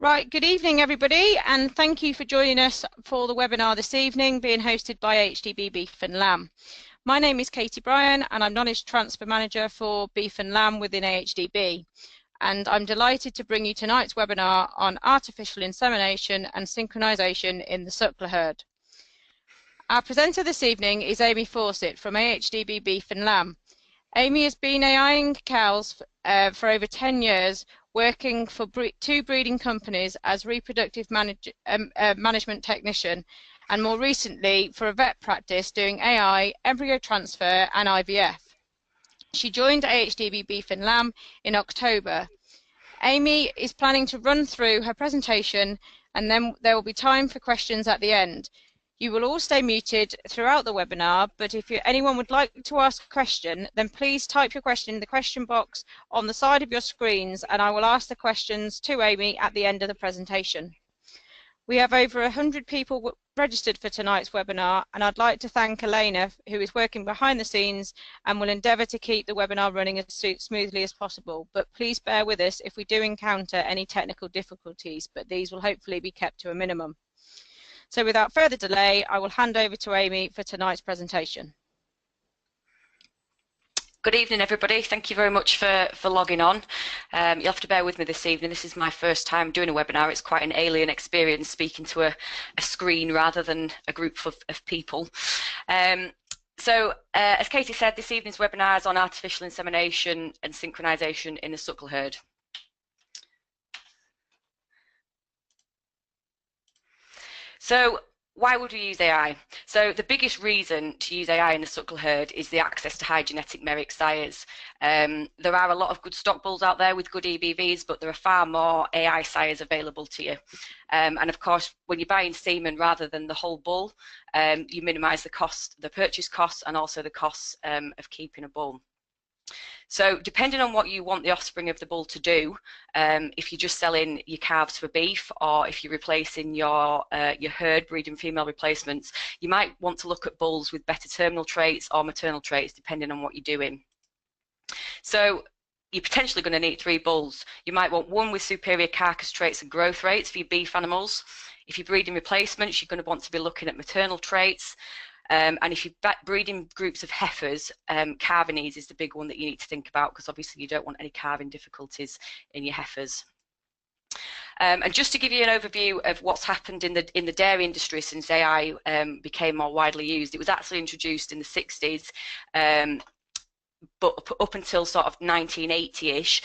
Right, good evening everybody, and thank you for joining us for the webinar this evening being hosted by AHDB Beef and Lamb. My name is Katie Bryan and I'm Knowledge Transfer Manager for Beef and Lamb within AHDB, and I'm delighted to bring you tonight's webinar on Artificial Insemination and Synchronisation in the suckler herd. Our presenter this evening is Amy Fawcett from AHDB Beef and Lamb. Amy has been AIing cows for over 10 years, working for two breeding companies as reproductive management technician, and more recently for a vet practice doing AI, embryo transfer and IVF. She joined AHDB Beef and Lamb in October. Amy is planning to run through her presentation and then there will be time for questions at the end. You will all stay muted throughout the webinar, but if anyone would like to ask a question, then please type your question in the question box on the side of your screens and I will ask the questions to Amy at the end of the presentation. We have over 100 people registered for tonight's webinar, and I'd like to thank Elena, who is working behind the scenes and will endeavour to keep the webinar running as smoothly as possible. But please bear with us if we do encounter any technical difficulties, but these will hopefully be kept to a minimum. So without further delay, I will hand over to Amy for tonight's presentation. Good evening, everybody. Thank you very much for logging on. You'll have to bear with me this evening. This is my first time doing a webinar. It's quite an alien experience speaking to a screen rather than a group of people. As Katie said, this evening's webinar is on artificial insemination and synchronisation in the suckler herd. So why would we use AI? So the biggest reason to use AI in the suckler herd is the access to high genetic merit sires. There are a lot of good stock bulls out there with good EBVs, but there are far more AI sires available to you. And of course, when you're buying semen rather than the whole bull, you minimise the cost, the purchase costs, and also the costs of keeping a bull. So depending on what you want the offspring of the bull to do, if you're just selling your calves for beef, or if you're replacing your herd breeding female replacements, you might want to look at bulls with better terminal traits or maternal traits, depending on what you're doing. So you're potentially going to need 3 bulls. You might want one with superior carcass traits and growth rates for your beef animals. If you're breeding replacements, you're going to want to be looking at maternal traits. And if you're breeding groups of heifers, calving ease is the big one that you need to think about, because obviously you don't want any calving difficulties in your heifers. And just to give you an overview of what's happened in the dairy industry since AI became more widely used, it was actually introduced in the 60s. But up until sort of 1980-ish,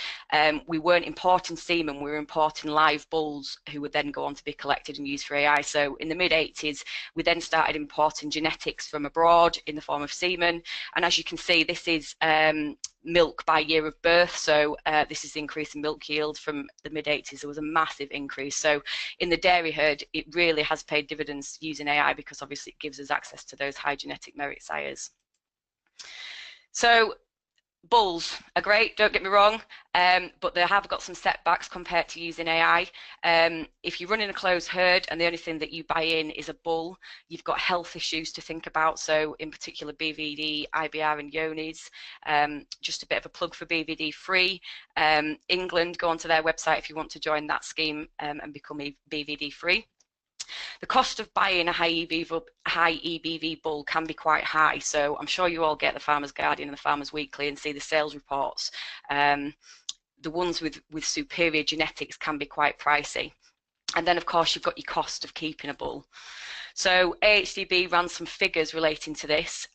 we weren't importing semen, we were importing live bulls who would then go on to be collected and used for AI. So in the mid-80s, we then started importing genetics from abroad in the form of semen. And as you can see, this is milk by year of birth. So this is the increase in milk yield from the mid-80s. There was a massive increase. So in the dairy herd, it really has paid dividends using AI, because obviously it gives us access to those high genetic merit sires. So bulls are great, don't get me wrong, but they have got some setbacks compared to using AI. If you're running a closed herd and the only thing that you buy in is a bull, you've got health issues to think about. So in particular BVD, IBR and Yonis. Just a bit of a plug for BVD free. England, go onto their website if you want to join that scheme and become BVD free. The cost of buying a high EBV bull can be quite high, so I'm sure you all get the Farmer's Guardian and the Farmer's Weekly and see the sales reports. The ones with superior genetics can be quite pricey. And then of course you've got your cost of keeping a bull. So AHDB ran some figures relating to this.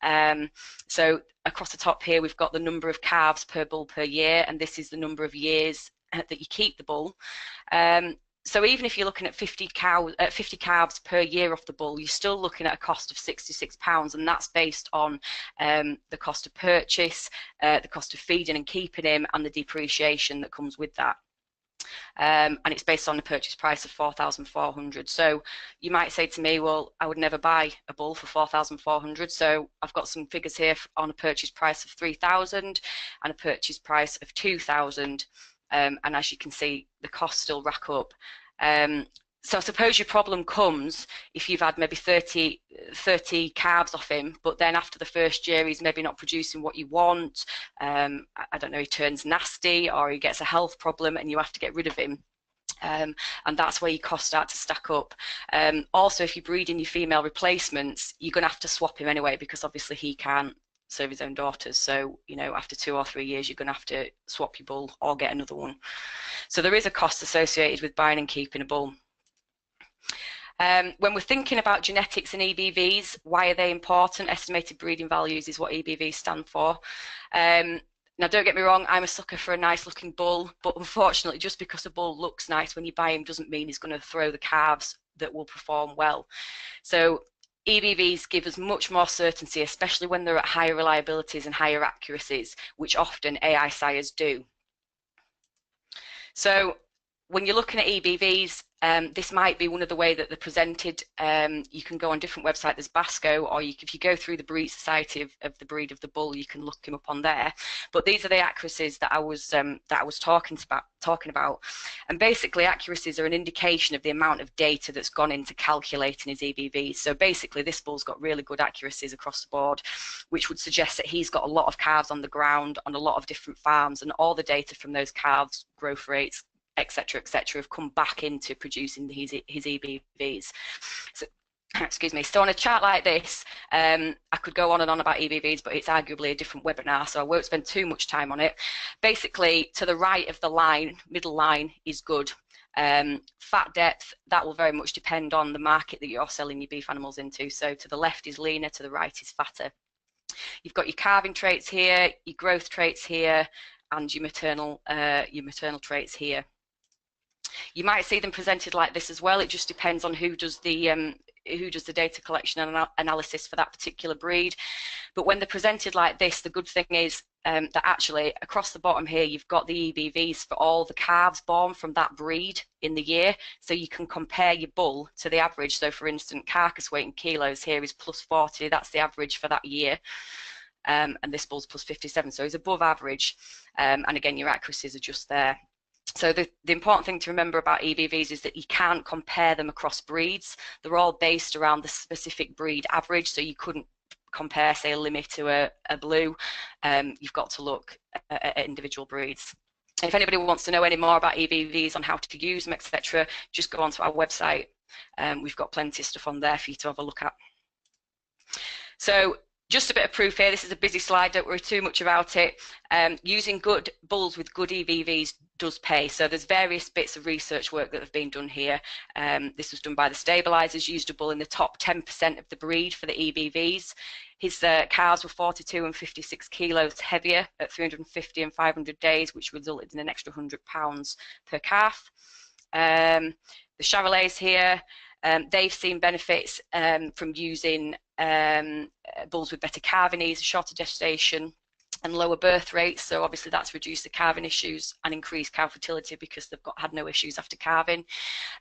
So across the top here we've got the number of calves per bull per year, and this is the number of years that you keep the bull. So even if you're looking at 50 calves per year off the bull, you're still looking at a cost of £66, and that's based on the cost of purchase, the cost of feeding and keeping him, and the depreciation that comes with that. And it's based on the purchase price of £4,400. So you might say to me, well, I would never buy a bull for £4,400. So I've got some figures here on a purchase price of £3,000 and a purchase price of £2,000. And as you can see, the costs still rack up. So I suppose your problem comes if you've had maybe 30 calves off him, but then after the first year he's maybe not producing what you want. I don't know, he turns nasty or he gets a health problem and you have to get rid of him. And that's where your costs start to stack up. Also, if you're breeding your female replacements, you're going to have to swap him anyway, because obviously he can't serve his own daughters. So, you know, after 2 or 3 years, you're going to have to swap your bull or get another one. So there is a cost associated with buying and keeping a bull. When we're thinking about genetics and EBVs, why are they important? Estimated breeding values is what EBVs stand for. Now, don't get me wrong, I'm a sucker for a nice looking bull, but unfortunately, just because a bull looks nice when you buy him doesn't mean he's going to throw the calves that will perform well. So EBVs give us much more certainty, especially when they're at higher reliabilities and higher accuracies, which often AI sires do. So when you're looking at EBVs, this might be one of the way that they're presented. You can go on different websites. There's Basco, or if you go through the Breed Society of the Breed of the Bull, you can look him up on there. But these are the accuracies that I was talking about. And basically, accuracies are an indication of the amount of data that's gone into calculating his EBVs. So basically, this bull's got really good accuracies across the board, which would suggest that he's got a lot of calves on the ground on a lot of different farms, and all the data from those calves, growth rates, etc., have come back into producing his EBVs. So, excuse me. So on a chart like this, I could go on and on about EBVs, but it's arguably a different webinar, so I won't spend too much time on it. Basically, to the right of the line, middle line, is good. Fat depth, that will very much depend on the market that you're selling your beef animals into. So to the left is leaner, to the right is fatter. You've got your calving traits here, your growth traits here, and your maternal traits here. You might see them presented like this as well. It just depends on who does the data collection and analysis for that particular breed. But when they're presented like this, the good thing is that actually across the bottom here, you've got the EBVs for all the calves born from that breed in the year. So you can compare your bull to the average. So for instance, carcass weight in kilos here is +40. That's the average for that year. And this bull's +57. So it's above average. And again, your accuracies are just there. So the important thing to remember about EBVs is that you can't compare them across breeds. They're all based around the specific breed average, so you couldn't compare, say, a limit to a blue. You've got to look at individual breeds. If anybody wants to know any more about EBVs, on how to use them, etc., just go onto our website. We've got plenty of stuff on there for you to have a look at. So just a bit of proof here. This is a busy slide, don't worry too much about it. Using good bulls with good EBVs does pay. So there's various bits of research work that have been done here. This was done by the stabilizers, used a bull in the top 10% of the breed for the EBVs. His calves were 42 and 56 kilos heavier at 350 and 500 days, which resulted in an extra £100 per calf. The Charolais here, they've seen benefits from using bulls with better calving ease, shorter gestation, and lower birth rates. So obviously that's reduced the calving issues and increased cow fertility because they've had no issues after calving.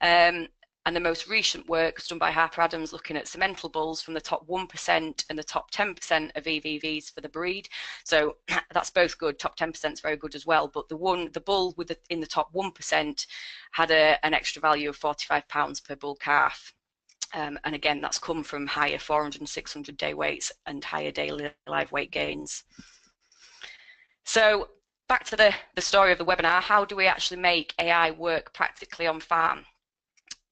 And the most recent work was done by Harper Adams, looking at semental bulls from the top 1% and the top 10% of EBVs for the breed. So that's both good. Top 10% is very good as well. But the bull in the top 1% had an extra value of £45 per bull calf. And again, that's come from higher 400 and 600 day weights and higher daily live weight gains. So back to the story of the webinar, how do we actually make AI work practically on farm?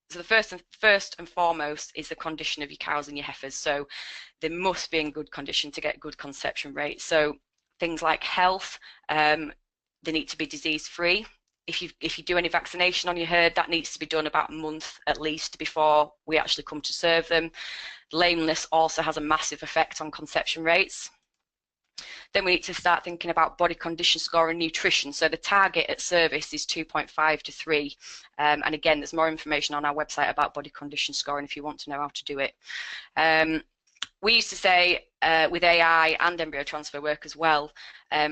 So the first and foremost is the condition of your cows and your heifers. So they must be in good condition to get good conception rates. So things like health, they need to be disease-free. If you do any vaccination on your herd, that needs to be done about a month at least before we actually come to serve them. Lameness also has a massive effect on conception rates. Then we need to start thinking about body condition score and nutrition. So the target at service is 2.5 to 3. And again, there's more information on our website about body condition scoring if you want to know how to do it. We used to say with AI and embryo transfer work as well,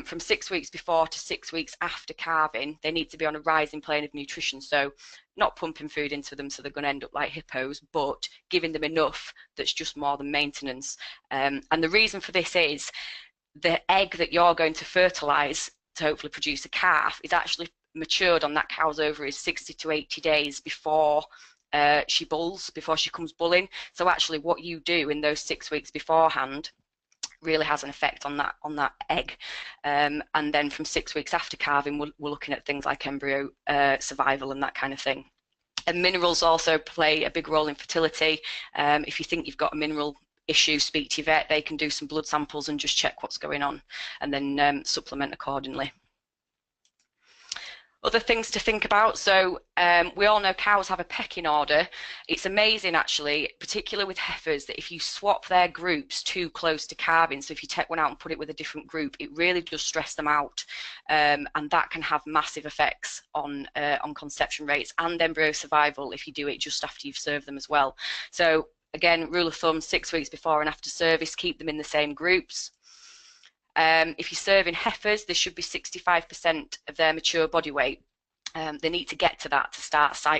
from 6 weeks before to 6 weeks after calving, they need to be on a rising plane of nutrition. So not pumping food into them so they're going to end up like hippos, but giving them enough that's just more than maintenance. And the reason for this is the egg that you're going to fertilize to hopefully produce a calf is actually matured on that cow's ovaries 60 to 80 days before before she comes bulling. So actually what you do in those 6 weeks beforehand really has an effect on that egg. And then from 6 weeks after calving, we're looking at things like embryo survival and that kind of thing. And minerals also play a big role in fertility. If you think you've got a mineral issue, speak to your vet. They can do some blood samples and just check what's going on, and then supplement accordingly. Other things to think about. So we all know cows have a pecking order. It's amazing, actually, particularly with heifers, that if you swap their groups too close to calving, so if you take one out and put it with a different group, it really does stress them out, and that can have massive effects on conception rates and embryo survival if you do it just after you've served them as well. So again, rule of thumb, 6 weeks before and after service, keep them in the same groups. If you're serving heifers, there should be 65% of their mature body weight. They need to get to that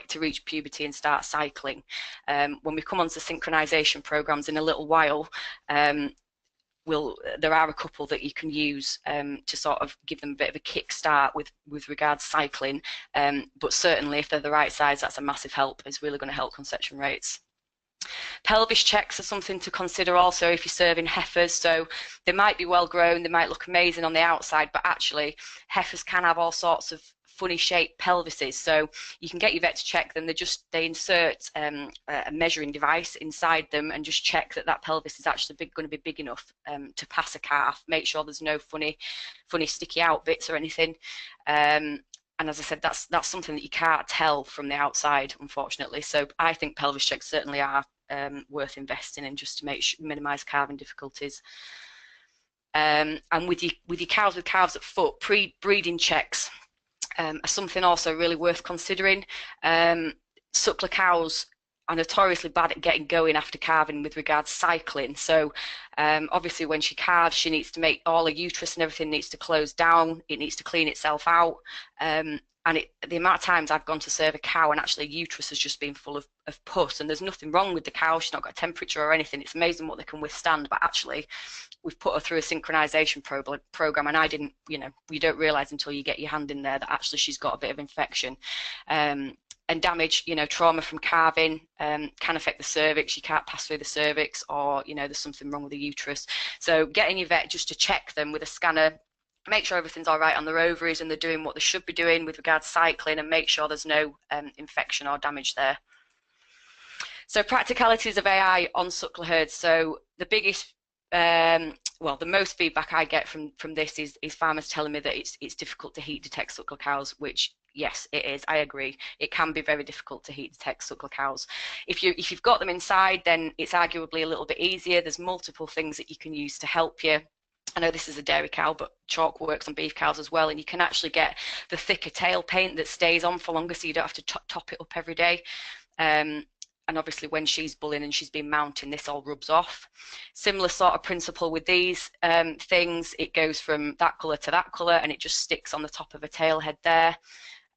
to reach puberty and start cycling. When we come on to synchronization programs in a little while, there are a couple that you can use to sort of give them a bit of a kick start with regards to cycling. But certainly, if they're the right size, that's a massive help. It's really going to help conception rates. Pelvis checks are something to consider also if you're serving heifers. So they might be well grown, they might look amazing on the outside, but actually heifers can have all sorts of funny shaped pelvises. So you can get your vet to check them. They insert a measuring device inside them and just check that pelvis is actually going to be big enough to pass a calf. Make sure there's no funny sticky out bits or anything. And as I said, that's something that you can't tell from the outside, unfortunately. So I think pelvis checks certainly are worth investing in, just to minimise calving difficulties. And with your cows with calves at foot, pre-breeding checks are something also really worth considering. Suckler cows are notoriously bad at getting going after calving with regards to cycling. So obviously when she calves, she needs to make all her uterus and everything needs to close down. It needs to clean itself out. And the amount of times I've gone to serve a cow and actually uterus has just been full of pus, and there's nothing wrong with the cow. She's not got a temperature or anything. It's amazing what they can withstand. But actually, we've put her through a synchronization program, and I didn't, you don't realize until you get your hand in there that actually she's got a bit of infection. And damage, trauma from calving can affect the cervix. You can't pass through the cervix, or there's something wrong with the uterus. So getting your vet just to check them with a scanner, make sure everything's all right on their ovaries and they're doing what they should be doing with regards to cycling, and make sure there's no infection or damage there. So practicalities of AI on suckler herds. So the biggest, the most feedback I get from this is farmers telling me that it's difficult to heat detect suckler cows, which yes, it is. I agree. It can be very difficult to heat detect suckler cows. If you've got them inside, then it's arguably a little bit easier. There's multiple things that you can use to help you. I know this is a dairy cow, but chalk works on beef cows as well, and you can actually get the thicker tail paint that stays on for longer, so you don't have to top it up every day. And obviously when she's bulling and she's been mounting, this all rubs off. Similar sort of principle with these things. It goes from that colour to that colour, and it just sticks on the top of a tail head there.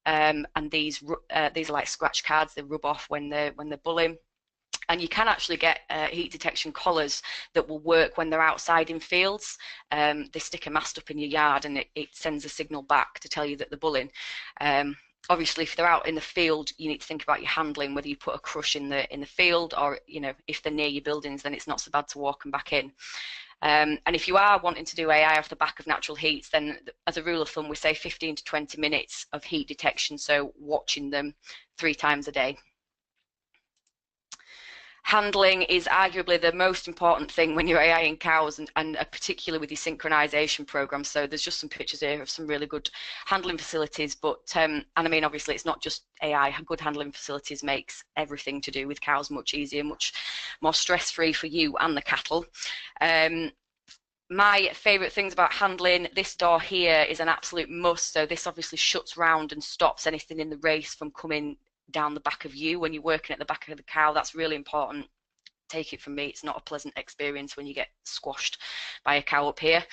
And these are like scratch cards. They rub off when they're bulling. And you can actually get heat detection collars that will work when they're outside in fields. They stick a mast up in your yard, and it sends a signal back to tell you that they're bulling. Obviously, if they're out in the field, you need to think about your handling, whether you put a crush in the field, or if they're near your buildings, then it's not so bad to walk them back in. And if you are wanting to do AI off the back of natural heats, then as a rule of thumb, we say 15 to 20 minutes of heat detection, so watching them 3 times a day. Handling is arguably the most important thing when you're AIing cows, and particularly with your synchronization program. So there's just some pictures here of some really good handling facilities, but and I mean, obviously it's not just AI. Good handling facilities makes everything to do with cows much easier, much more stress-free for you and the cattle. My favourite things about handling, this door here is an absolute must. So this obviously shuts round and stops anything in the race from coming down the back of you when you're working at the back of the cow. That's really important. Take it from me, it's not a pleasant experience when you get squashed by a cow up here.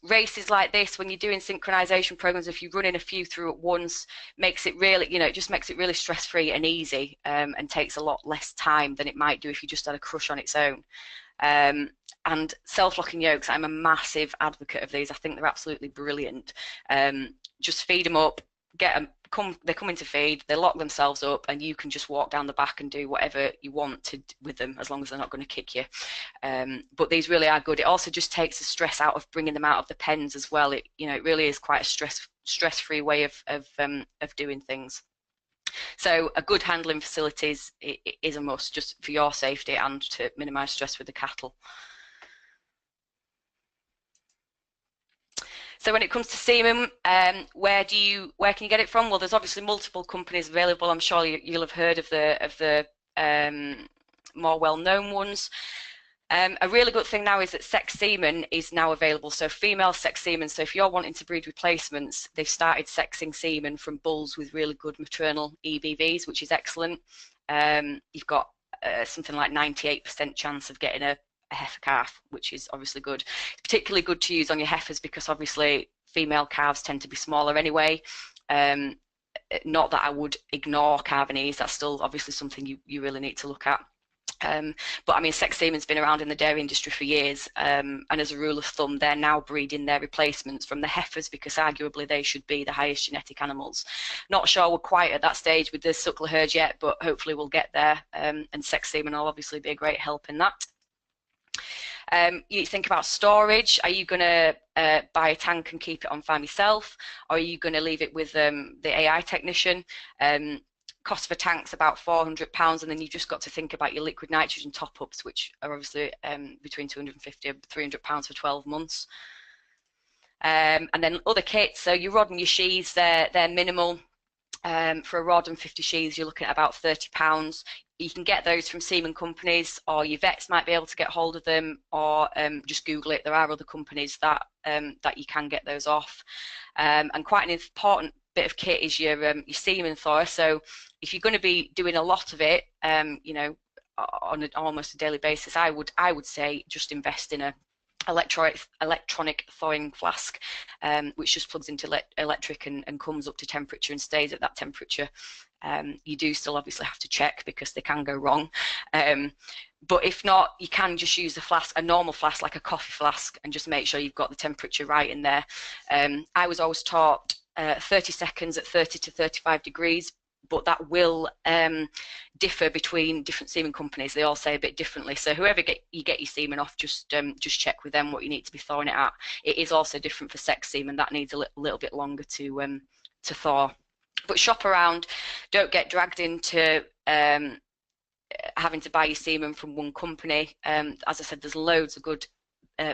Races like this, when you're doing synchronization programs, if you're running a few through at once, makes it really, it just makes it really stress-free and easy, and takes a lot less time than it might do if you just had a crush on its own. And self-locking yolks, I'm a massive advocate of these. I think they're absolutely brilliant. Just feed them up, get they come into feed, they lock themselves up, and you can just walk down the back and do whatever you want to with them, as long as they're not going to kick you. But these really are good. It also just takes the stress out of bringing them out of the pens as well. It really is quite a stress-free way of doing things. So a good handling facilities is a must, just for your safety and to minimise stress with the cattle. So when it comes to semen, where can you get it from? Well, there's obviously multiple companies available. I'm sure you'll have heard of the more well-known ones. A really good thing now is that sex semen is now available. So female sex semen. So if you're wanting to breed replacements, they've started sexing semen from bulls with really good maternal EBVS, which is excellent. You've got something like 98% chance of getting a heifer calf, which is obviously good. It's particularly good to use on your heifers because obviously female calves tend to be smaller anyway. Not that I would ignore calving. That's still obviously something you really need to look at. But I mean, sex semen's been around in the dairy industry for years, and as a rule of thumb, they're now breeding their replacements from the heifers because arguably they should be the highest genetic animals. Not sure we're quite at that stage with the suckler herd yet, but hopefully we'll get there, and sex semen will obviously be a great help in that. You think about storage. Are you going to buy a tank and keep it on farm yourself, or are you going to leave it with the AI technician? Cost of a tank's about £400, and then you've just got to think about your liquid nitrogen top-ups, which are obviously between £250 and £300 for 12 months. And then other kits, so your rod and your sheaths, they're minimal. For a rod and 50 sheaths, you're looking at about £30. You can get those from semen companies, or your vets might be able to get hold of them, or just Google it. There are other companies that you can get those off. And quite an important bit of kit is your semen thawer. So if you're going to be doing a lot of it, on almost a daily basis, I would say just invest in a electronic thawing flask, which just plugs into electric and comes up to temperature and stays at that temperature. You do still obviously have to check because they can go wrong, but if not, you can just use a normal flask like a coffee flask, and just make sure you've got the temperature right in there. I was always taught 30 seconds at 30 to 35 degrees, but that will differ between different semen companies. They all say a bit differently. So whoever you get your semen off, just check with them what you need to be thawing it at. It is also different for sex semen. That needs a little bit longer to thaw. But shop around. Don't get dragged into having to buy your semen from one company. As I said, there's loads of good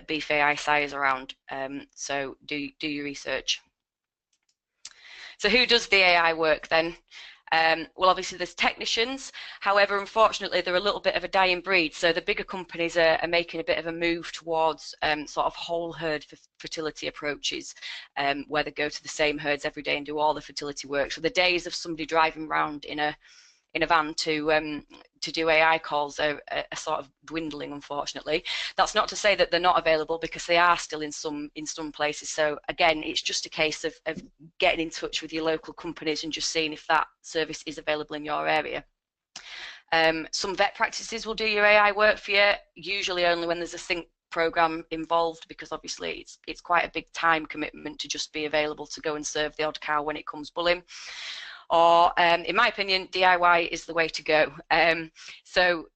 beef AI sires around. So do your research. So who does the AI work then? Well, obviously there's technicians. However, unfortunately, they're a little bit of a dying breed. So the bigger companies are making a bit of a move towards sort of whole herd fertility approaches, where they go to the same herds every day and do all the fertility work. So the days of somebody driving around in a van to do AI calls are sort of dwindling, unfortunately. That's not to say that they're not available, because they are still in some places. So again, it's just a case of getting in touch with your local companies and just seeing if that service is available in your area. Some vet practices will do your AI work for you, usually only when there's a sync program involved, because obviously it's quite a big time commitment to just be available to go and serve the odd cow when it comes bulling. Or in my opinion, DIY is the way to go. So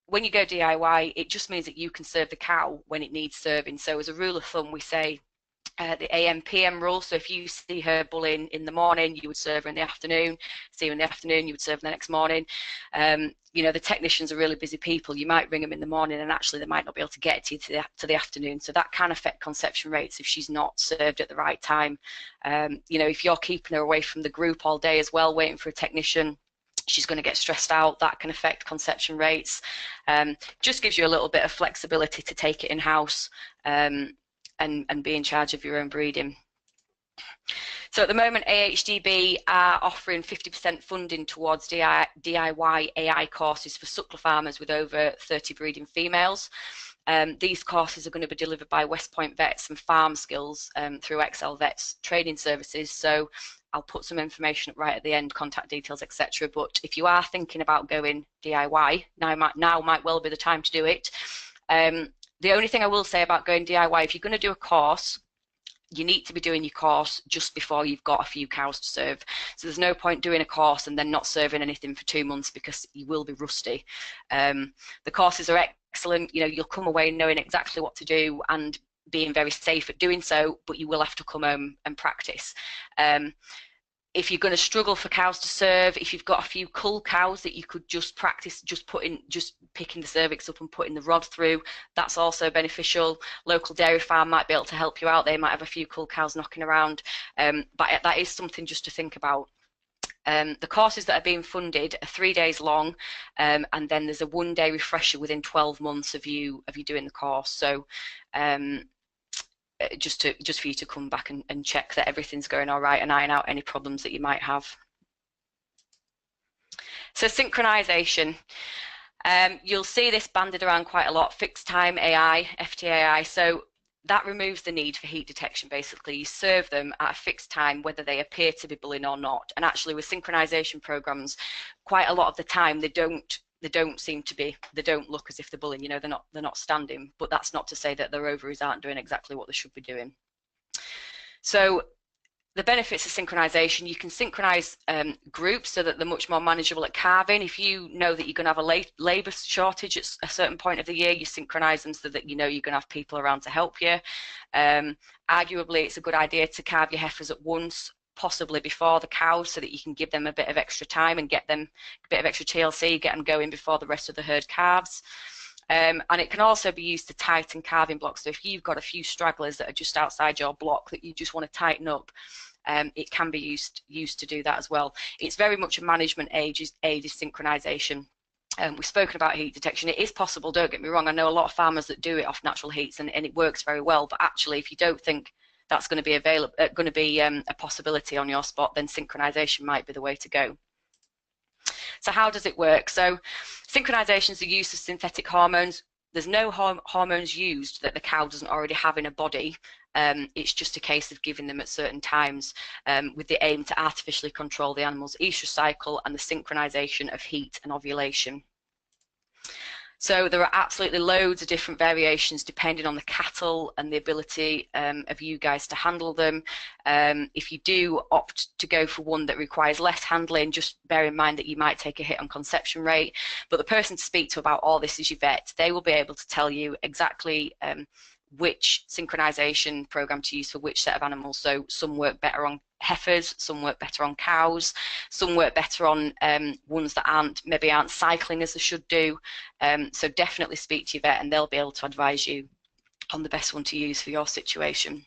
when you go DIY, it just means that you can serve the cow when it needs serving. So as a rule of thumb, we say the AM/PM rule. So if you see her bulling in the morning, you would serve her in the afternoon. See her in the afternoon, you would serve her the next morning. The technicians are really busy people. You might ring them in the morning, and actually they might not be able to get to you to the afternoon. So that can affect conception rates if she's not served at the right time. If you're keeping her away from the group all day as well, waiting for a technician, she's going to get stressed out. That can affect conception rates. Just gives you a little bit of flexibility to take it in-house and be in charge of your own breeding. So at the moment, AHDB are offering 50% funding towards DIY AI courses for suckler farmers with over 30 breeding females. These courses are going to be delivered by West Point Vets and Farm Skills through Excel Vets training services. So I'll put some information right at the end, contact details, etc. But if you are thinking about going DIY, now might well be the time to do it. The only thing I will say about going DIY, if you're going to do a course, you need to be doing your course just before you've got a few cows to serve. So there's no point doing a course and then not serving anything for 2 months, because you will be rusty. The courses are excellent. You know, you'll come away knowing exactly what to do and being very safe at doing so, but you will have to come home and practice. If you're going to struggle for cows to serve, if you've got a few cull cows that you could just practice just picking the cervix up and putting the rod through, that's also beneficial. Local dairy farm might be able to help you out. They might have a few cull cows knocking around, but that is something just to think about. The courses that are being funded are 3 days long, and then there's a 1-day refresher within 12 months of you doing the course. So just for you to come back and check that everything's going all right and iron out any problems that you might have. So synchronization, you'll see this banded around quite a lot. Fixed time AI, FTAI. So that removes the need for heat detection. Basically, you serve them at a fixed time, whether they appear to be bullying or not. And actually, with synchronization programs, quite a lot of the time they don't look as if they're bullying. You know, they're not standing. But that's not to say that their ovaries aren't doing exactly what they should be doing. So the benefits of synchronization: you can synchronize groups so that they're much more manageable at calving. If you know that you're going to have a labour shortage at a certain point of the year, you synchronize them so that you know you're going to have people around to help you. Arguably, it's a good idea to calve your heifers at once, possibly before the cows, so that you can give them a bit of extra time and get them a bit of extra TLC, get them going before the rest of the herd calves. And it can also be used to tighten calving blocks. So if you've got a few stragglers that are just outside your block that you just want to tighten up, it can be used to do that as well. It's very much a management aid is synchronization. We've spoken about heat detection. It is possible, don't get me wrong. I know a lot of farmers that do it off natural heats, and it works very well. But actually, if you don't think that's going to be a possibility on your spot, then synchronization might be the way to go. So how does it work? So synchronization is the use of synthetic hormones. There's no hormones used that the cow doesn't already have in a body. It's just a case of giving them at certain times with the aim to artificially control the animal's estrous cycle and the synchronization of heat and ovulation. So there are absolutely loads of different variations depending on the cattle and the ability of you guys to handle them. If you do opt to go for one that requires less handling, just bear in mind that you might take a hit on conception rate. But the person to speak to about all this is your vet. They will be able to tell you exactly which synchronization program to use for which set of animals. So some work better on heifers, some work better on cows, some work better on ones that maybe aren't cycling as they should do. So definitely speak to your vet and they'll be able to advise you on the best one to use for your situation.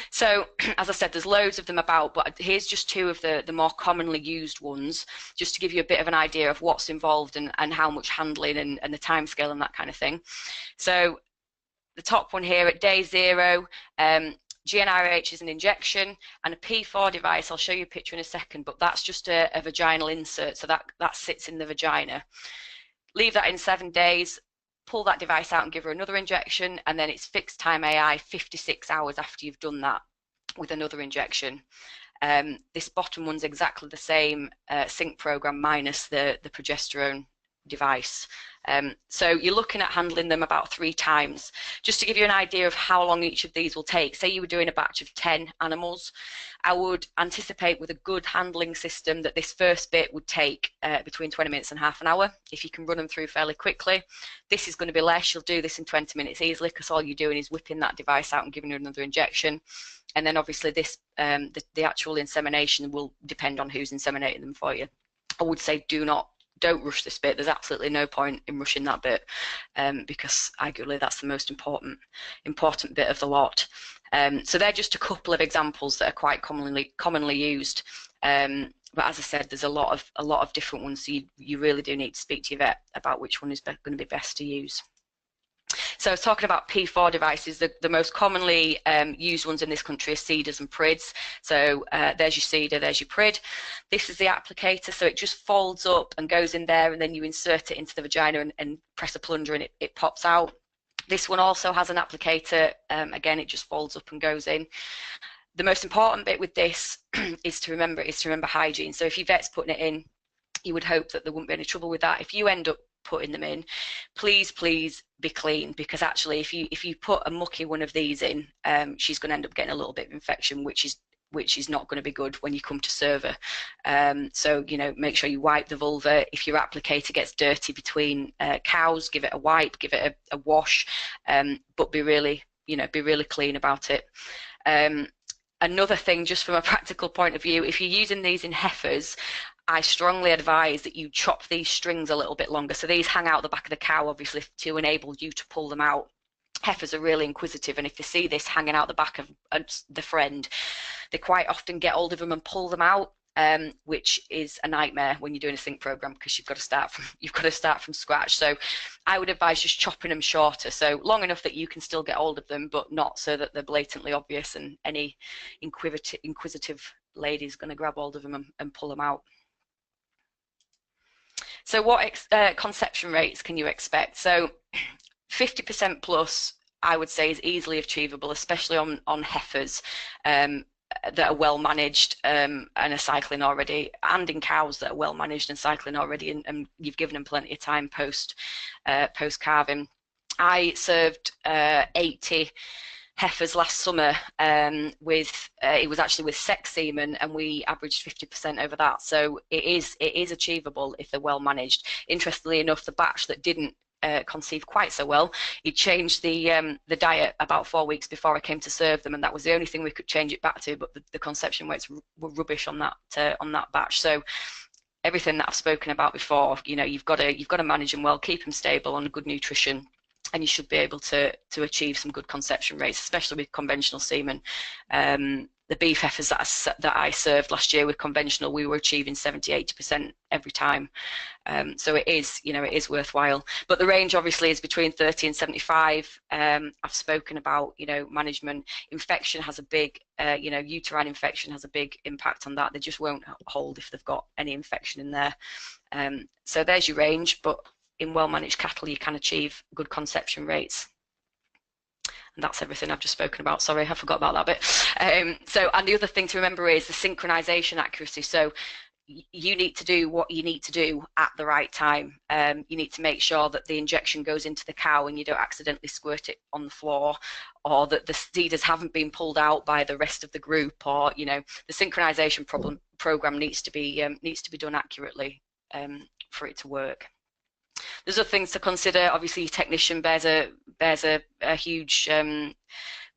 So as I said, there's loads of them about, but here's just two of the more commonly used ones, just to give you a bit of an idea of what's involved and how much handling and the time scale and that kind of thing. So the top one here at day 0, GnRH is an injection, and a P4 device, I'll show you a picture in a second, but that's just a vaginal insert, so that sits in the vagina. Leave that in 7 days, pull that device out and give her another injection, and then it's fixed time AI 56 hours after you've done that with another injection. This bottom one's exactly the same sync program minus the progesterone device. So you're looking at handling them about 3 times. Just to give you an idea of how long each of these will take, say you were doing a batch of 10 animals, I would anticipate with a good handling system that this first bit would take between 20 minutes and half an hour. If you can run them through fairly quickly, this is going to be less. You'll do this in 20 minutes easily, because all you're doing is whipping that device out and giving her another injection. And then obviously this the actual insemination will depend on who's inseminating them for you. I would say don't rush this bit. There's absolutely no point in rushing that bit, because arguably that's the most important bit of the lot. So they're just a couple of examples that are quite commonly used. But as I said, there's a lot of different ones, so you really do need to speak to your vet about which one is going to be best to use. So talking about P4 devices, the most commonly used ones in this country are CEDAs and PRIDs. So there's your CEDA, there's your PRID. This is the applicator, so it just folds up and goes in there, and then you insert it into the vagina and press a plunger and it pops out. This one also has an applicator. Again, it just folds up and goes in. The most important bit with this is to remember hygiene. So if your vet's putting it in, you would hope that there wouldn't be any trouble with that. If you end up putting them in, please be clean, because actually if you put a mucky one of these in, she's going to end up getting a little bit of infection, which is not going to be good when you come to serve her. So, you know, make sure you wipe the vulva. If your applicator gets dirty between cows, give it a wipe, give it a wash, but be really clean about it. Another thing, just from a practical point of view, if you're using these in heifers, I strongly advise that you chop these strings a little bit longer. So these hang out the back of the cow, obviously, to enable you to pull them out. Heifers are really inquisitive, and if they see this hanging out the back of the friend, they quite often get hold of them and pull them out, which is a nightmare when you're doing a sync program, because you've got to start from scratch. So I would advise just chopping them shorter, so long enough that you can still get hold of them, but not so that they're blatantly obvious and any inquisitive lady is going to grab hold of them and pull them out. So what conception rates can you expect? So 50% plus, I would say, is easily achievable, especially on heifers that are well managed and are cycling already, and in cows that are well managed and cycling already, and you've given them plenty of time post calving. I served 80 heifers last summer it was actually with sex semen, and we averaged 50% over that. So it is achievable if they're well managed. Interestingly enough, the batch that didn't conceive quite so well, he changed the diet about 4 weeks before I came to serve them, and that was the only thing we could change it back to, but the conception rates were rubbish on that batch. So everything that I've spoken about before, you know, you've got to manage them well, keep them stable on good nutrition, and you should be able to achieve some good conception rates, especially with conventional semen. The beef heifers that I served last year with conventional, we were achieving 70–80% every time. So it is worthwhile. But the range obviously is between 30 and 75. I've spoken about, you know, management. Infection has a big, uterine infection has a big impact on that. They just won't hold if they've got any infection in there. So there's your range, but in well-managed cattle, you can achieve good conception rates. And that's everything I've just spoken about. Sorry, I forgot about that bit. And the other thing to remember is the synchronization accuracy. So you need to do what you need to do at the right time. You need to make sure that the injection goes into the cow and you don't accidentally squirt it on the floor, or that the seeders haven't been pulled out by the rest of the group, or, you know, the synchronization program needs to be done accurately for it to work. There's other things to consider. Obviously, your technician bears a huge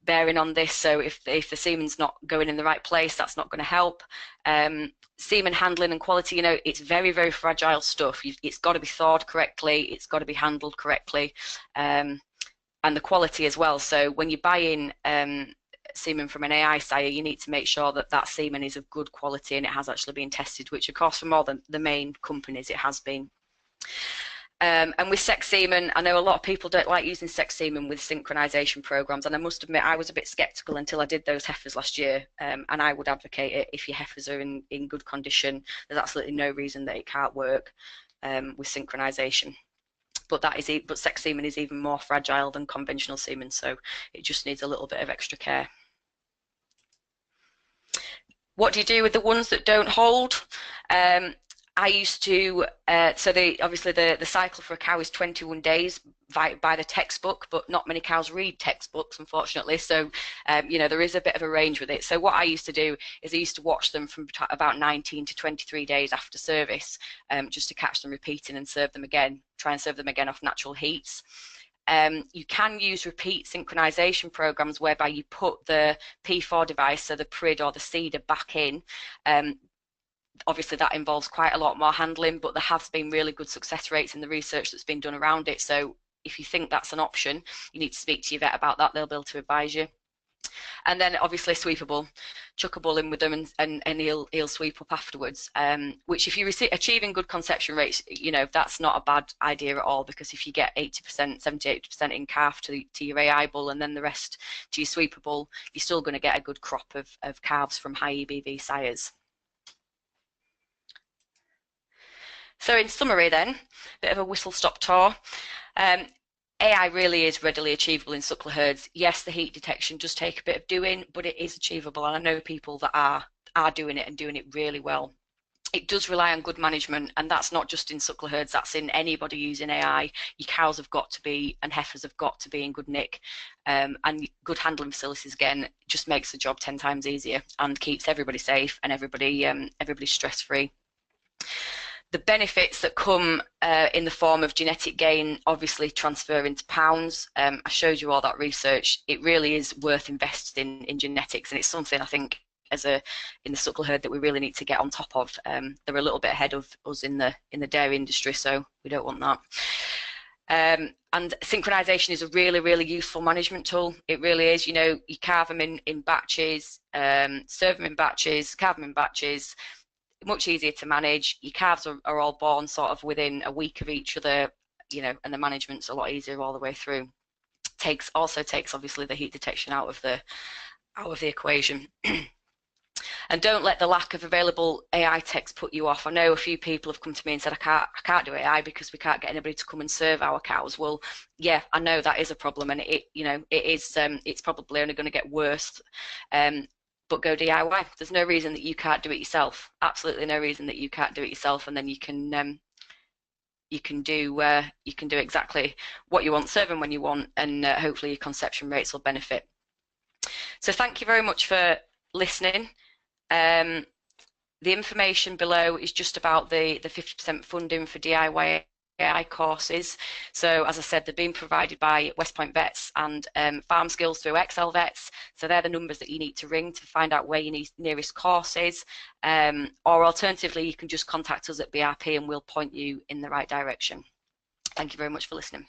bearing on this. So if the semen's not going in the right place, that's not going to help. Semen handling and quality, you know, it's very, very fragile stuff. It's got to be thawed correctly. It's got to be handled correctly, and the quality as well. So when you buy in semen from an AI sire, you need to make sure that that semen is of good quality and it has actually been tested, which of course for more than the main companies it has been. And with sex semen, I know a lot of people don't like using sex semen with synchronization programs, and I must admit I was a bit skeptical until I did those heifers last year, and I would advocate it. If your heifers are in good condition, there's absolutely no reason that it can't work with synchronization. But sex semen is even more fragile than conventional semen, so it just needs a little bit of extra care. What do you do with the ones that don't hold? I used to, obviously the cycle for a cow is 21 days by the textbook, but not many cows read textbooks, unfortunately. So, you know, there is a bit of a range with it. So what I used to do is I used to watch them from about 19 to 23 days after service, just to catch them repeating and serve them again, try and serve them again off natural heats. You can use repeat synchronization programs whereby you put the P4 device, so the PRID or the seeder, back in. Obviously that involves quite a lot more handling, but there have been really good success rates in the research that's been done around it. So if you think that's an option, you need to speak to your vet about that. They'll be able to advise you. And then obviously sweepable, chuck a bull in with them and he'll sweep up afterwards, which if you're achieving good conception rates, you know, that's not a bad idea at all, because if you get 80%, 70–80% in calf to your AI bull and then the rest to your sweepable, you're still going to get a good crop of calves from high EBV sires. So in summary then, a bit of a whistle-stop tour. AI really is readily achievable in suckler herds. Yes, the heat detection does take a bit of doing, but it is achievable, and I know people that are doing it and doing it really well. it does rely on good management, and that's not just in suckler herds, that's in anybody using AI. Your cows have got to be, and heifers have got to be in good nick, and good handling facilities, again, just makes the job 10 times easier and keeps everybody safe and everybody stress-free. The benefits that come in the form of genetic gain obviously transfer into pounds. I showed you all that research. It really is worth investing in genetics, and it's something I think in the suckler herd that we really need to get on top of. They're a little bit ahead of us in the dairy industry, so we don't want that. And synchronisation is a really, really useful management tool. It really is. You know, you carve them in batches, serve them in batches, carve them in batches. Much easier to manage. Your calves are all born sort of within a week of each other, you know, and the management's a lot easier all the way through. Also takes obviously the heat detection out of the equation. And don't let the lack of available AI techs put you off. I know a few people have come to me and said, I can't do AI because we can't get anybody to come and serve our cows. Well, yeah, I know that is a problem, and it's probably only going to get worse. But go DIY. There's no reason that you can't do it yourself. Absolutely no reason that you can't do it yourself, and then you can do exactly what you want, serve them when you want, and hopefully your conception rates will benefit. So thank you very much for listening. The information below is just about the 50% funding for DIY AI courses. So as I said, they're being provided by West Point Vets and Farm Skills through Excel Vets. So they're the numbers that you need to ring to find out where your nearest course is. Or alternatively, you can just contact us at BRP and we'll point you in the right direction. Thank you very much for listening.